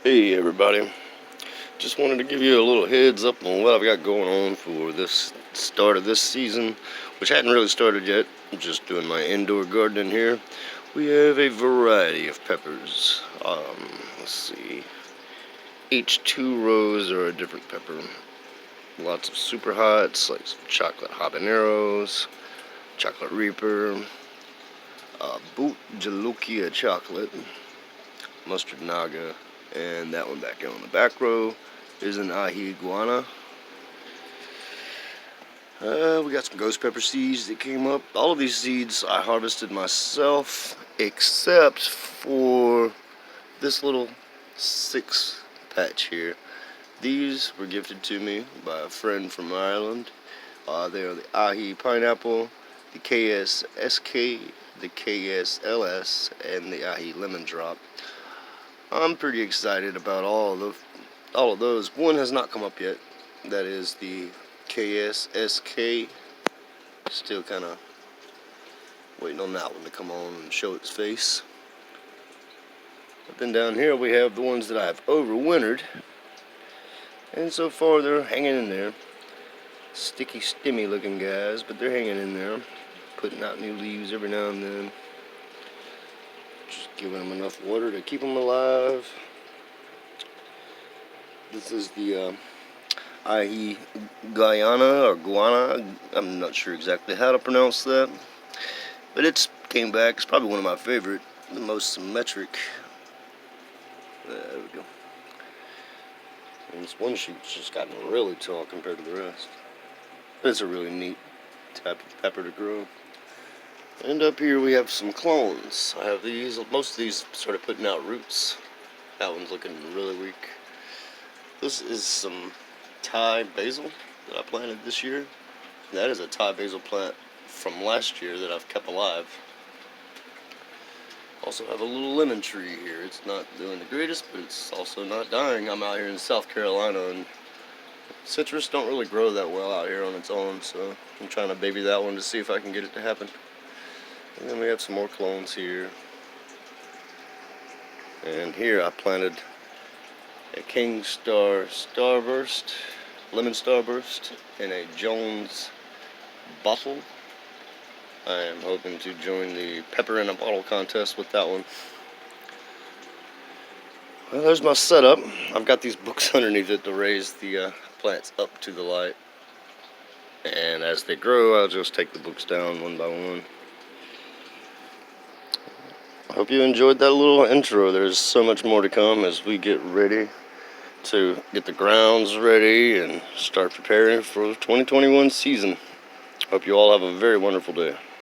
Hey everybody, just wanted to give you a little heads up on what I've got going on for this start of this season, which hadn't really started yet. I'm just doing my indoor gardening here. We have a variety of peppers. Let's see, each 2 rows are a different pepper. Lots of super hots, like some chocolate habaneros, chocolate reaper, boot jalokia chocolate, mustard naga, and that one back there on the back row is an ahi iguana. We got some ghost pepper seeds that came up. All of these seeds I harvested myself, except for this little 6 patch here. These were gifted to me by a friend from Ireland. They are the ahi pineapple, the KSSK, the KSLS, and the ahi lemon drop. I'm pretty excited about all of those. One has not come up yet. That is the KSSK. Still kind of waiting on that one to come on and show its face. But then down here we have the ones that I have overwintered. And so far they're hanging in there. Sticky, stimmy looking guys, but they're hanging in there. Putting out new leaves every now and then. Just giving them enough water to keep them alive. This is the ahi Guyana or Guana. I'm not sure exactly how to pronounce that. But it's came back. It's probably one of my favorite. The most symmetric. There we go. And this one shoot's just gotten really tall compared to the rest. But it's a really neat type of pepper to grow. And up here we have some clones. I have these. Most of these started putting out roots. That one's looking really weak. This is some Thai basil that I planted this year. That is a Thai basil plant from last year that I've kept alive. Also have a little lemon tree here. It's not doing the greatest, but it's also not dying. I'm out here in South Carolina, and citrus don't really grow that well out here on its own, so I'm trying to baby that one to see if I can get it to happen. And then we have some more clones here. And here I planted a King Star Starburst, Lemon Starburst, and a Jones Bottle. I am hoping to join the Pepper in a Bottle contest with that one. Well, there's my setup. I've got these books underneath it to raise the plants up to the light. And as they grow, I'll just take the books down one by one. I hope you enjoyed that little intro. There's so much more to come as we get ready to get the grounds ready and start preparing for the 2021 season. Hope you all have a very wonderful day.